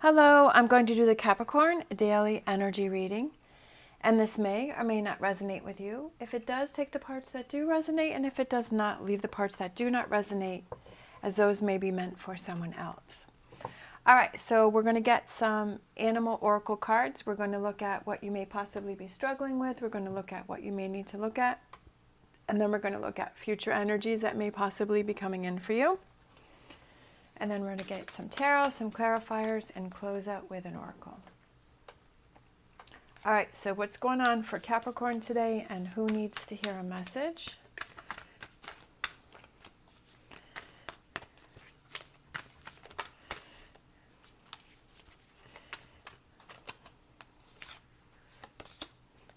Hello, I'm going to do the Capricorn daily energy reading, and this may or may not resonate with you. If it does, take the parts that do resonate, and if it does not, leave the parts that do not resonate, as those may be meant for someone else. All right, so we're going to get some animal oracle cards. We're going to look at what you may possibly be struggling with. We're going to look at what you may need to look at, and then we're going to look at future energies that may possibly be coming in for you. And then we're going to get some tarot, some clarifiers, and close out with an oracle. All right, so what's going on for Capricorn today, and who needs to hear a message?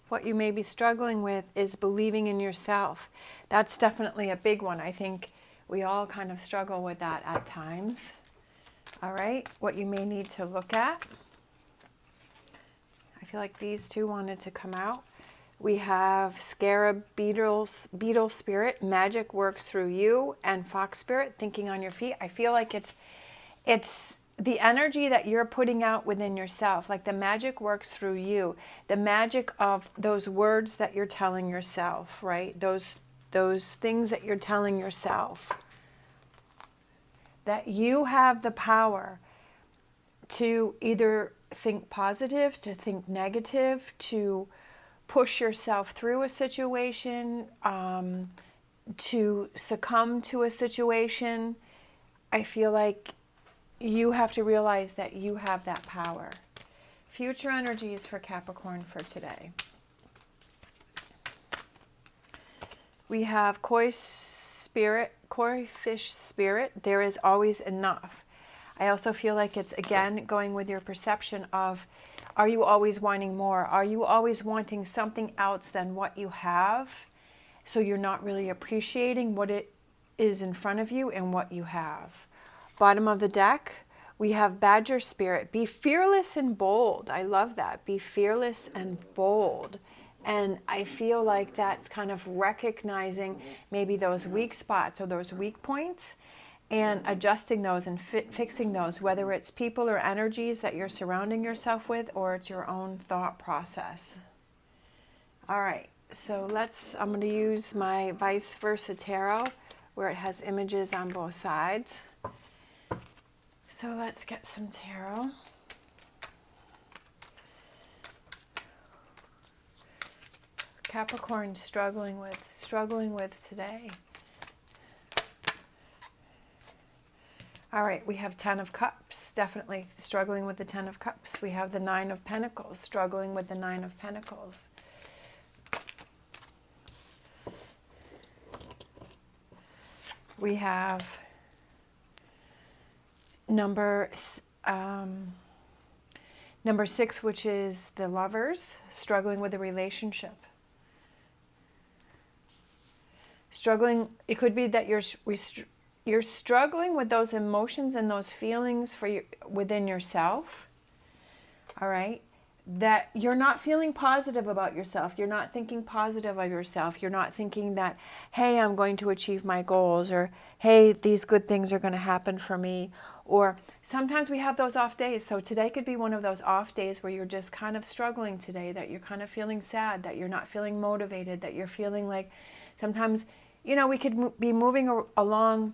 What you may be struggling with is believing in yourself. That's definitely a big one. I think we all kind of struggle with that at times. All right, what you may need to look at. I feel like these two wanted to come out. We have Scarab, Beetle Spirit, Magic Works Through You, and Fox Spirit, Thinking on Your Feet. I feel like it's the energy that you're putting out within yourself, like the magic works through you. The magic of those words that you're telling yourself, right? Those things that you're telling yourself, that you have the power to either think positive, to think negative, to push yourself through a situation, to succumb to a situation. I feel like you have to realize that you have that power. Future energies for Capricorn for today. We have Koi Fish Spirit, there is always enough. I also feel like it's, again, going with your perception of, are you always wanting more? Are you always wanting something else than what you have? So you're not really appreciating what it is in front of you and what you have. Bottom of the deck, we have Badger Spirit. Be fearless and bold. I love that. Be fearless and bold. And I feel like that's kind of recognizing maybe those weak spots or those weak points and adjusting those and fixing those, whether it's people or energies that you're surrounding yourself with or it's your own thought process. All right, so I'm going to use my Vice Versa Tarot where it has images on both sides. So let's get some tarot. Capricorn struggling with today. All right, we have Ten of Cups, definitely struggling with the Ten of Cups. We have the Nine of Pentacles, struggling with the Nine of Pentacles. We have number 6, which is the Lovers, struggling with a relationship. Struggling, it could be that you're struggling with those emotions and those feelings within yourself. All right, that you're not feeling positive about yourself. You're not thinking positive of yourself. You're not thinking that, hey, I'm going to achieve my goals, or hey, these good things are going to happen for me. Or sometimes we have those off days. So today could be one of those off days where you're just kind of struggling today, that you're kind of feeling sad, that you're not feeling motivated, that you're feeling like sometimes, you know, we could be moving along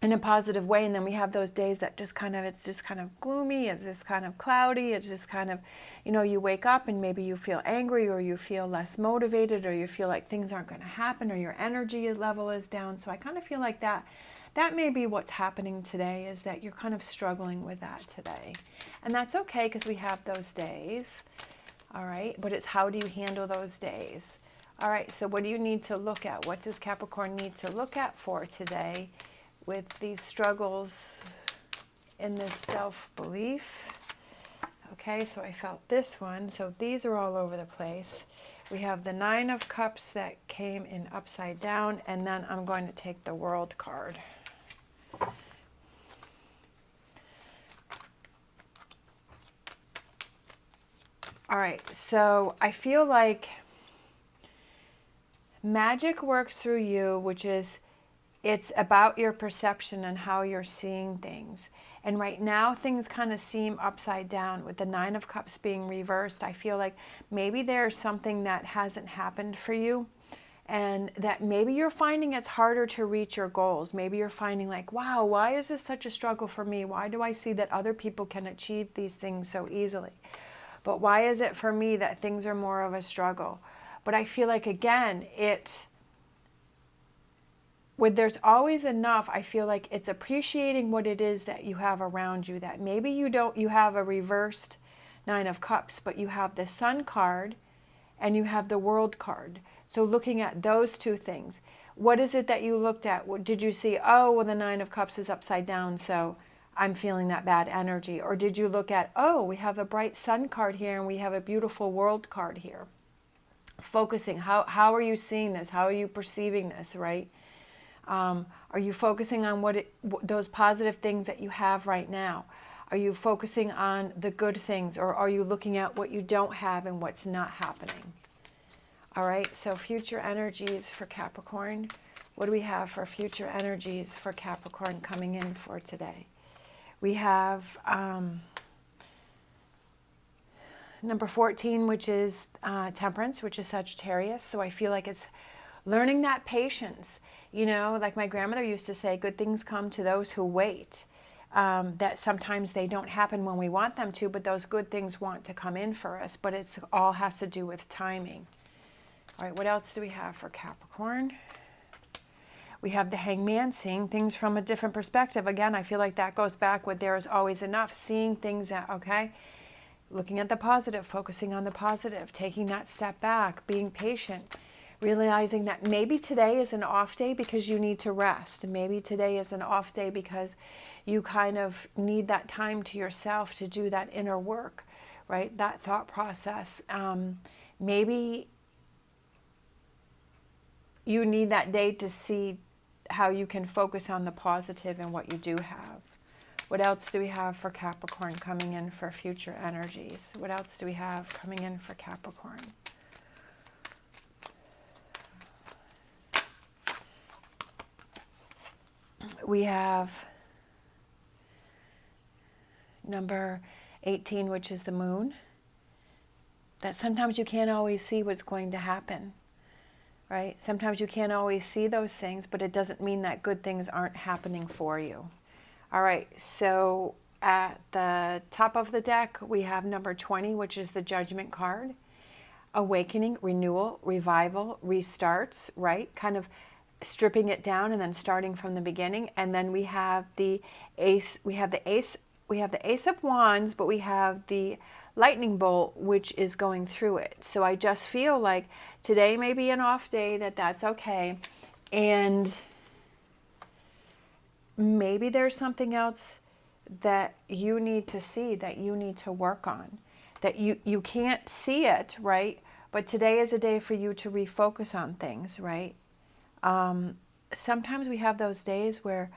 in a positive way, and then we have those days that it's just kind of gloomy, it's just kind of cloudy, it's just kind of, you know, you wake up and maybe you feel angry, or you feel less motivated, or you feel like things aren't going to happen, or your energy level is down. So I kind of feel like that may be what's happening today, is that you're kind of struggling with that today. And that's okay, because we have those days. All right, but it's how do you handle those days? All right, so what do you need to look at? What does Capricorn need to look at for today with these struggles in this self-belief? Okay, so I felt this one. So these are all over the place. We have the Nine of Cups that came in upside down, and then I'm going to take the World card. All right, so I feel like magic works through you, which is, it's about your perception and how you're seeing things. And right now things kind of seem upside down with the Nine of Cups being reversed. I feel like maybe there's something that hasn't happened for you, and that maybe you're finding it's harder to reach your goals. Maybe you're finding like, wow, why is this such a struggle for me? Why do I see that other people can achieve these things so easily? But why is it for me that things are more of a struggle? But I feel like, again, there's always enough, I feel like it's appreciating what it is that you have around you, that maybe you have a reversed Nine of Cups, but you have the Sun card and you have the World card. So looking at those two things, what is it that you looked at? What, did you see, oh, well, the Nine of Cups is upside down, so I'm feeling that bad energy? Or did you look at, oh, we have a bright Sun card here and we have a beautiful World card here? Focusing, how are you seeing this? How are you perceiving this, right? Are you focusing on those positive things that you have right now? Are you focusing on the good things, or are you looking at what you don't have and what's not happening? All right, so future energies for Capricorn. What do we have for future energies for Capricorn coming in for today? We have number 14, which is Temperance, which is Sagittarius. So I feel like it's learning that patience. You know, like my grandmother used to say, good things come to those who wait. That sometimes they don't happen when we want them to, but those good things want to come in for us. But it's all has to do with timing. All right, what else do we have for Capricorn? We have the Hangman, seeing things from a different perspective. Again, I feel like that goes back with there is always enough. Seeing things that, okay, looking at the positive, focusing on the positive, taking that step back, being patient, realizing that maybe today is an off day because you need to rest. Maybe today is an off day because you kind of need that time to yourself to do that inner work, right? That thought process. Maybe you need that day to see how you can focus on the positive and what you do have. What else do we have for Capricorn coming in for future energies? What else do we have coming in for Capricorn? We have number 18, which is the Moon. That sometimes you can't always see what's going to happen, right? Sometimes you can't always see those things, but it doesn't mean that good things aren't happening for you. All right, so at the top of the deck, we have number 20, which is the Judgment card. Awakening, renewal, revival, restarts, right? Kind of stripping it down and then starting from the beginning. And then we have the Ace, we have the Ace of Wands, but we have the Lightning Bolt, which is going through it. So I just feel like today may be an off day, that's okay. And maybe there's something else that you need to see, that you need to work on, that you can't see it, right? But today is a day for you to refocus on things, right? Sometimes we have those days where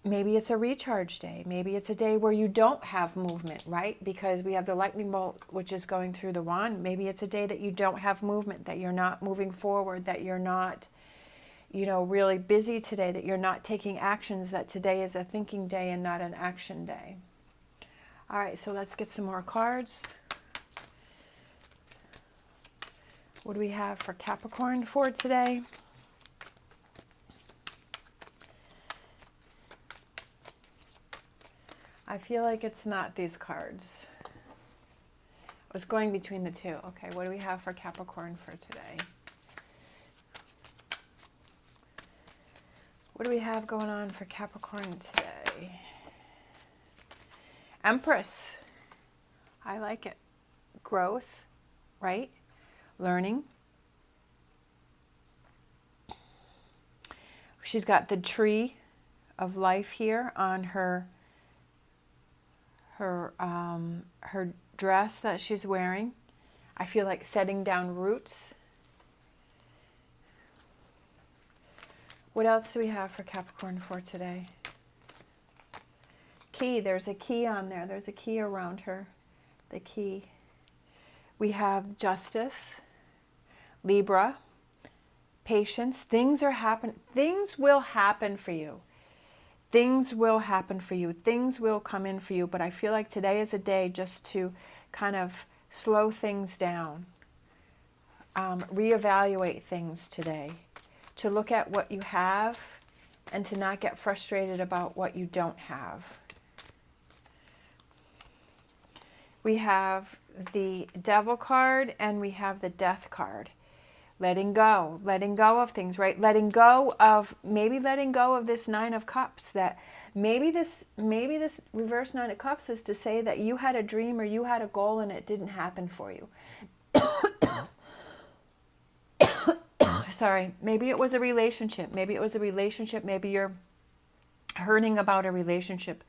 maybe it's a recharge day. Maybe it's a day where you don't have movement, right? Because we have the Lightning Bolt, which is going through the wand. Maybe it's a day that you don't have movement, that you're not moving forward, that you're not, you know, really busy today, that you're not taking actions, that today is a thinking day and not an action day. All right, so let's get some more cards. What do we have for Capricorn for today? I feel like it's not these cards. I was going between the two. Okay, what do we have for Capricorn for today? What do we have going on for Capricorn today? Empress. I like it. Growth, right? Learning. She's got the tree of life here on her dress that she's wearing. I feel like setting down roots. What else do we have for Capricorn for today? Key. There's a key on there. There's a key around her. The key. We have Justice, Libra, patience. Things will happen for you. Things will happen for you. Things will come in for you. But I feel like today is a day just to kind of slow things down. Reevaluate things today. To look at what you have and to not get frustrated about what you don't have. We have the Devil card and we have the Death card. Letting go of things, right? Letting go of this Nine of Cups. That maybe this reverse Nine of Cups is to say that you had a dream or you had a goal and it didn't happen for you. Sorry, maybe it was a relationship. Maybe you're hurting about a relationship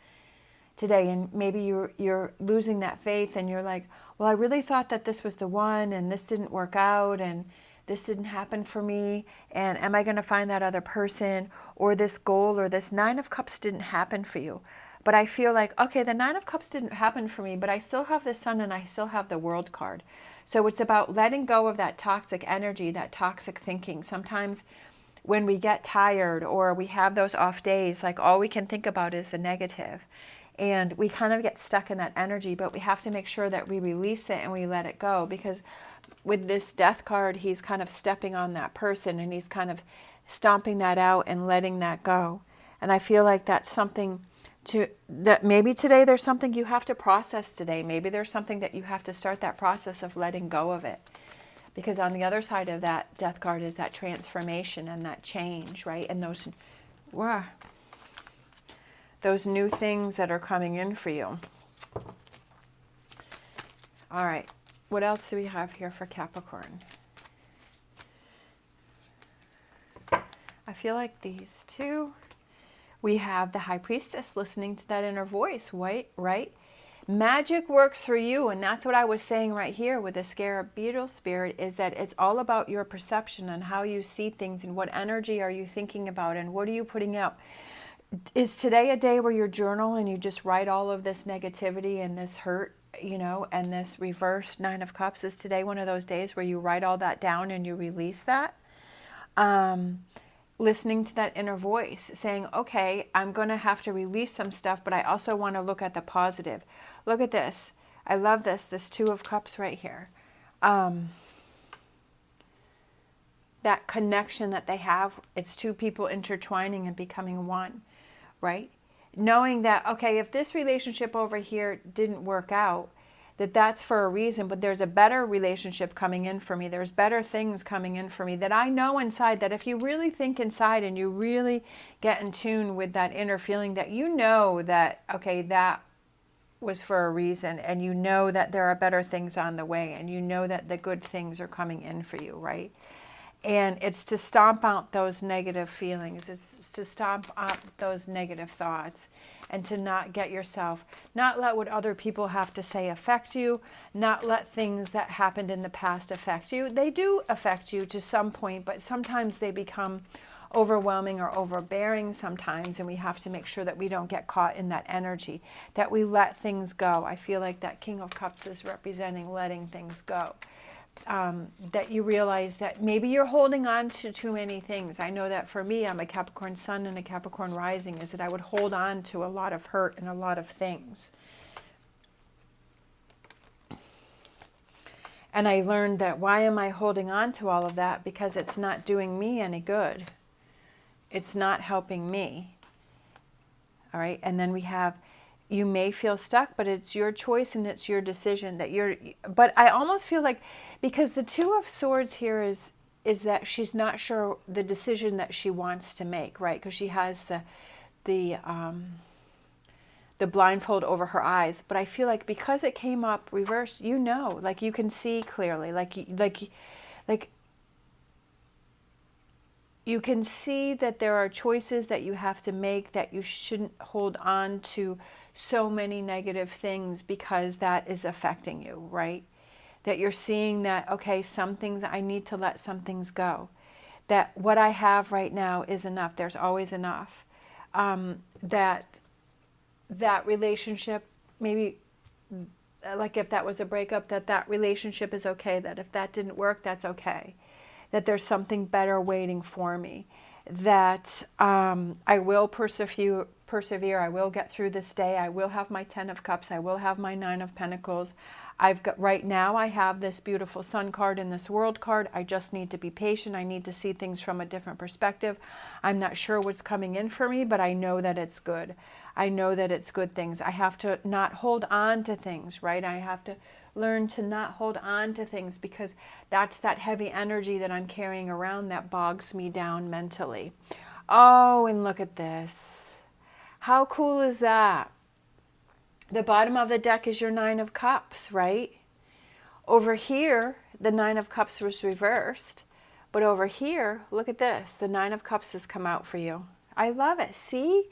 today, and maybe you're losing that faith, and you're like, well, I really thought that this was the one, and this didn't work out, and this didn't happen for me, and am I going to find that other person, or this goal, or this Nine of Cups didn't happen for you. But I feel like, okay, the Nine of Cups didn't happen for me, but I still have the Sun and I still have the World card. So it's about letting go of that toxic energy, that toxic thinking. Sometimes when we get tired or we have those off days, like all we can think about is the negative. And we kind of get stuck in that energy, but we have to make sure that we release it and we let it go. Because with this Death card, he's kind of stepping on that person and he's kind of stomping that out and letting that go. And I feel like that's something that maybe today there's something you have to process today. Maybe there's something that you have to start that process of letting go of it. Because on the other side of that Death card is that transformation and that change, right? And those new things that are coming in for you. All right. What else do we have here for Capricorn? I feel like these two. We have the High Priestess listening to that inner voice, right? Magic works for you, and that's what I was saying right here with the Scarab Beetle Spirit, is that it's all about your perception and how you see things and what energy are you thinking about and what are you putting out. Is today a day where you journal and you just write all of this negativity and this hurt, and this reverse Nine of Cups? Is today one of those days where you write all that down and you release that? Listening to that inner voice saying, okay, I'm going to have to release some stuff, but I also want to look at the positive. Look at this. I love this Two of Cups right here. That connection that they have, it's two people intertwining and becoming one, right? Knowing that, okay, if this relationship over here didn't work out, that's for a reason, but there's a better relationship coming in for me. There's better things coming in for me that I know inside, that if you really think inside and you really get in tune with that inner feeling, that you know that, okay, that was for a reason, and you know that there are better things on the way, and you know that the good things are coming in for you, right? And it's to stomp out those negative feelings. It's to stomp out those negative thoughts and to not let what other people have to say affect you, not let things that happened in the past affect you. They do affect you to some point, but sometimes they become overwhelming or overbearing sometimes, and we have to make sure that we don't get caught in that energy, that we let things go. I feel like that King of Cups is representing letting things go. That you realize that maybe you're holding on to too many things. I know that for me, I'm a Capricorn Sun and a Capricorn Rising, is that I would hold on to a lot of hurt and a lot of things. And I learned that why am I holding on to all of that? Because it's not doing me any good. It's not helping me. All right, and then we have, you may feel stuck, but it's your choice and it's your decision but I almost feel like, because the Two of Swords here is that she's not sure the decision that she wants to make, right? Because she has the blindfold over her eyes. But I feel like because it came up reversed, like you can see clearly, like you can see that there are choices that you have to make, that you shouldn't hold on to so many negative things because that is affecting you, right? That you're seeing that, okay, some things I need to let some things go. That what I have right now is enough. There's always enough. That relationship, maybe like if that was a breakup, that relationship is okay. That if that didn't work, that's okay. That there's something better waiting for me. That I will persevere persevere. I will get through this day. I will have my 10 of Cups. I will have my 9 of Pentacles. Right now I have this beautiful Sun card and this World card. I just need to be patient. I need to see things from a different perspective. I'm not sure what's coming in for me, but I know that it's good. I know that it's good things. I have to not hold on to things, right? I have to learn to not hold on to things, because that's that heavy energy that I'm carrying around that bogs me down mentally. Oh, and look at this. How cool is that? The bottom of the deck is your 9 of Cups, right? Over here, the 9 of Cups was reversed. But over here, look at this. The 9 of Cups has come out for you. I love it. See?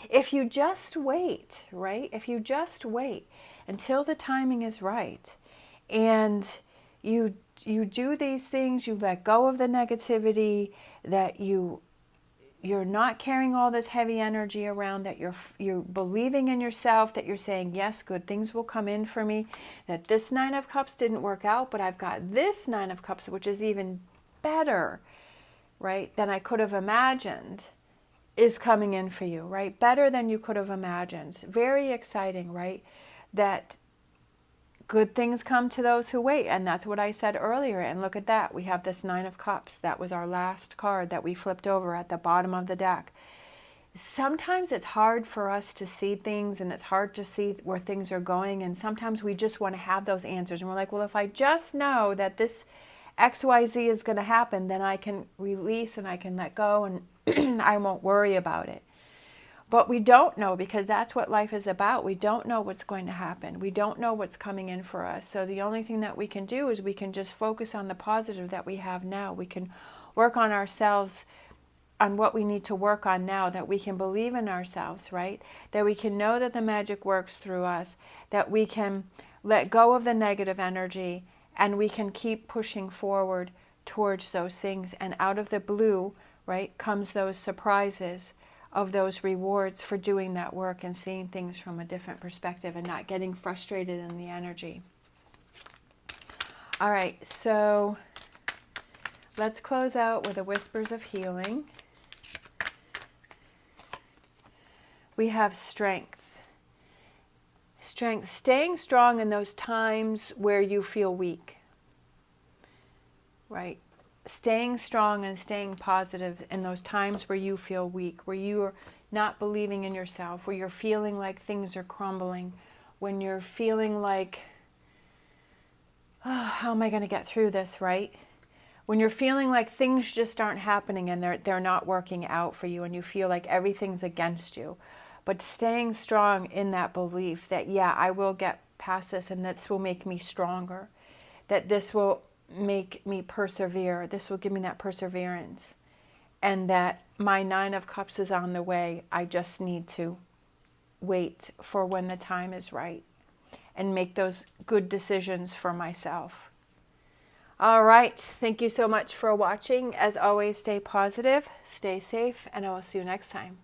If you just wait, right? If you just wait until the timing is right, and you do these things, you let go of the negativity, that you're not carrying all this heavy energy around, that you're believing in yourself, that you're saying, yes, good things will come in for me, that this 9 of Cups didn't work out, but I've got this 9 of Cups, which is even better, right, than I could have imagined, is coming in for you, right? Better than you could have imagined. Very exciting, right? That good things come to those who wait. And that's what I said earlier. And look at that. We have this 9 of Cups. That was our last card that we flipped over at the bottom of the deck. Sometimes it's hard for us to see things, and it's hard to see where things are going. And sometimes we just want to have those answers. And we're like, well, if I just know that this XYZ is going to happen, then I can release and I can let go, and I won't worry about it. But we don't know, because that's what life is about. We don't know what's going to happen. We don't know what's coming in for us. So the only thing that we can do is we can just focus on the positive that we have now. We can work on ourselves, on what we need to work on now, that we can believe in ourselves, right? That we can know that the magic works through us, that we can let go of the negative energy, and we can keep pushing forward towards those things. And out of the blue, right, comes those surprises of those rewards for doing that work and seeing things from a different perspective and not getting frustrated in the energy. All right, so let's close out with the whispers of healing. We have strength. Strength, staying strong in those times where you feel weak, right? Staying strong and staying positive in those times where you feel weak, where you're not believing in yourself, where you're feeling like things are crumbling, when you're feeling like, oh, how am I going to get through this, right? When you're feeling like things just aren't happening and they're not working out for you, and you feel like everything's against you. But staying strong in that belief that, yeah, I will get past this, and this will make me stronger, that this will make me persevere, this will give me that perseverance, and that my 9 of Cups is on the way. I just need to wait for when the time is right and make those good decisions for myself. All right, thank you so much for watching. As always, stay positive, stay safe, and I will see you next time.